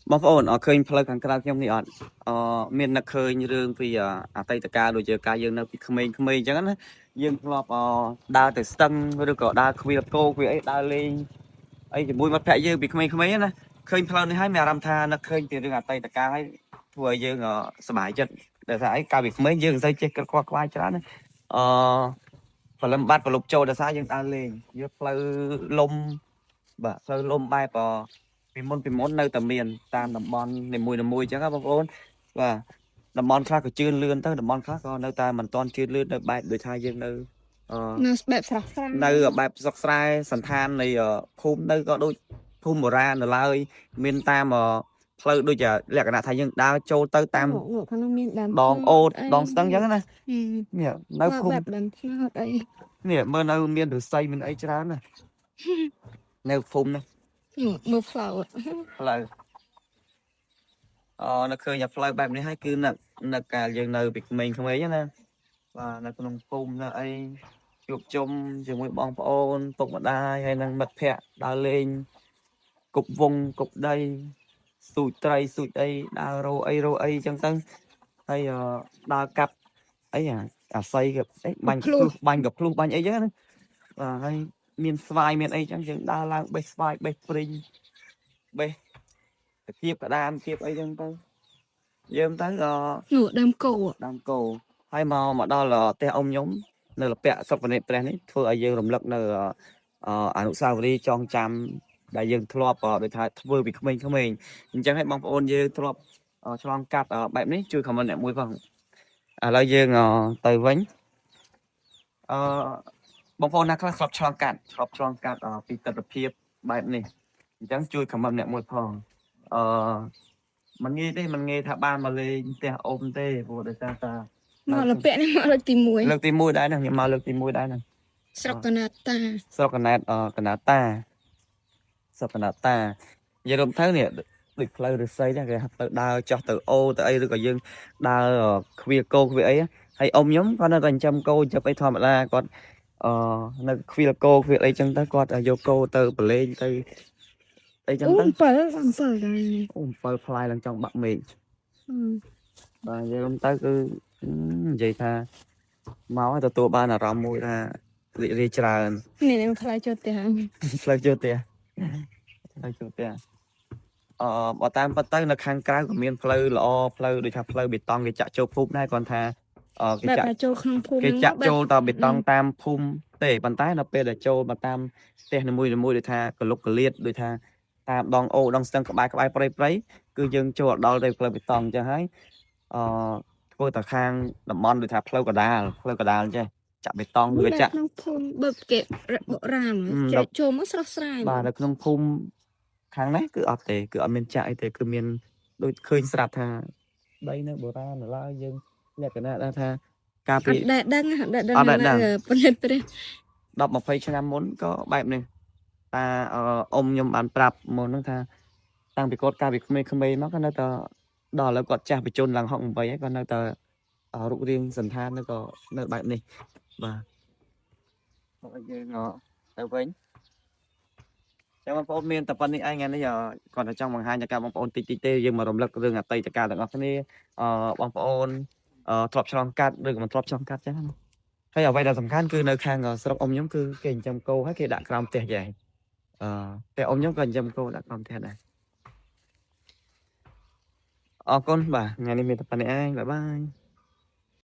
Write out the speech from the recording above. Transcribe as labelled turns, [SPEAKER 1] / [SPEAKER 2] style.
[SPEAKER 1] bóng ổn ở khơi phơi càng cao trong này miền nặc khơi như rương vì tây tà ca rồi giờ ca dương nó khơi chẳng á dương lọp đa từ sân rồi có đa khuya cô khuya ấy đa lên ấy thì mùi mặt phải dương bị khơi á nè khơi phơi này hai mẹ làm tha nặc khơi từ rương tây tà ca ấy vừa dương sờ bài chân để thấy ca bị khơi dương dây chết qua qua chán đấy và lâm bát và lục châu đã xa dương đa lên dương phơi lôm bà phơi lôm bay bò vì món nơi tầm miền tam đầm bon này mùi chứ các bác ôn và đầm bon khác có chưa lươn tới đầm bon khác còn nơi ta mình toàn chưa lươn nơi bài đôi thai dân nơi nơi ở bài dọc sai sẵn than này ở phun nơi có đôi phun mùa ra là ơi miền tam mà phơi đôi giờ lẹ cái nào thay dân đa châu tới tam đòn ô đòn sân giống này nè nơi phun nè mơ nơi miền được xây mình ấy cho này nơi phun này
[SPEAKER 2] mưa phèo
[SPEAKER 1] là nó khơi nhập lại bài này hay cứ nè cả giờ nơi bị mình không ấy nè và nó còn phun là ấy chụp chung rồi mới bong ôn tục mà đai hay năng mặt phẹ đa lên cục vùng cục đây sụt đây đa rô ấy chẳng tăng hay đa cặp ấy xây gặp ấy banh gặp luôn banh ấy chứ và hay miền svai miền ấy chẳng chừng đa lang bê svai bê spring bê tiếp cả đam tiếp ấy chẳng tăng giờ tới
[SPEAKER 2] nửa đám
[SPEAKER 1] cổ hay mà đó là te ông nhóm nơi là bẹ sọc vào này bè này thôi ở dương động lực nơi nụ sao đi trong trăm đại dương thọp ở để thay vừa bị không mình chẳng hay mong ôn dương thọp cho cắt ởបែបនេះជួយ comment អ្នកមួយផងឥឡូវយើងទៅវិញបងប្អូនណាខ្លះធ្លាប់ឆ្លងកាត់ពីទស្សនភាពបែបនេះអញ្ចឹងជួយ comment អ្នកមួយផងមិនងាយទេមិនងាយថាបានមកលេងផ្ទះអ៊ំទេព្រោះដោយសារតា
[SPEAKER 2] mà là vẽ này mà là tìm muối
[SPEAKER 1] លើកទី1ដែរហ្នឹងខ្ញុំមកលើកទី1ដែរហ្នឹង
[SPEAKER 2] sọc cà nát ta
[SPEAKER 1] ស្រុកកណែតកណាតាស្រុកកណាតានិយាយរំទៅនេះដូចផ្លូវឫស្សីដែរគេទៅដើរចោះទៅអូទៅអីឬក៏យើងដើរគ្វាគោគ្វាអីហើយអ៊ំខ្ញុំគាត់នៅតែចិញ្ចឹមគោចាប់អីធម្មតាគាត់នៅគ្វាគោគ្វាអីចឹងទៅគាត់យកគោទៅប្រឡែងទៅអីចឹងទៅ
[SPEAKER 2] 7
[SPEAKER 1] អូ7ផ្លាយឡើងចង់បាក់មេឃបាទនិយាយរំទៅគឺនិយាយថាមកឲ្យទទួលបានអារម្មណ៍មួយថារីករាយច្រើន
[SPEAKER 2] này em khai cho tiền
[SPEAKER 1] ផ្លូវចូលផ្ទះបើតាមពិតទៅនៅខាងក្រៅក៏មានផ្លូវល្អផ្លូវដូចថាផ្លូវបេតុងគេចាក់ចូលភូមិដែរគាត់ថាគេចាក់ចូលក្នុងភូមិគេចាក់ចូលតបេតុងតាមភូមិទេប៉ុន្តែនៅពេលដែលចូលមកតាមផ្ទះនីមួយៗដូចថាកលុកកលៀតដូចថាតាមដងអូដងស្ទឹងក្បែរព្រៃគឺយើងចូលដល់ទៅផ្លូវបេតុងអញ្ចឹងហើយធ្វើតែខាងតំបន់ដូចថាផ្លូវកដាលចេះចាក់បេតុងឬចាក់
[SPEAKER 2] ក្នុងភូមិបើគេបរាមចាក់ចូលមកស្រស់ស្រាយ
[SPEAKER 1] បាទនៅក្នុងភូមិខាងនេះគឺអត់ទេគឺអត់មានចាក់អីទេគឺមានដូចឃើញស្រាប់ថាដីនៅបុរាណឡើយយើងលក្ខណៈថាការពី
[SPEAKER 2] ដែលដឹងប៉ុន្តែព្រះ
[SPEAKER 1] 10 20ឆ្នាំមុនក៏បែបនេះតាអ៊ំខ្ញុំបានប្រាប់មុនហ្នឹងថាតាំងពីគាត់កាលពីក្មេងៗមកក៏នៅតែដល់ឥឡូវគាត់ចាស់បញ្ជូនឡើង68ហើយក៏នៅតែរូបរាងសន្តាននៅក៏នៅបែបនេះបាទមកឲ្យយើងទៅវិញចាំបងប្អូនមានតែប៉ុណ្្នេះឯងថ្ងៃនេះគាត់តែចង់បង្ហាញដល់បងប្អូនតិចទេយើងមករំលឹករឿងអតីតកាលទាំងអស់គ្នាបងប្អូនធ្លាប់ឆ្លងកាត់ឬក៏មិនធ្លាប់ឆ្លងកាត់ចឹងហើយអ្វីដែលសំខាន់គឺនៅខាងស្រុកអ៊ំខ្ញុំគឺគេចិញ្ចឹមគោហើយគេដាក់ក្រោមផ្ទះយ៉ាងតែអ៊ំខ្ញុំក៏ចិញ្ចឹមគោដាក់ក្រោមផ្ទះដែរអរគុណបាទថ្ងៃនេះមានតែប៉ុណ្្នេះឯងបាយបាយ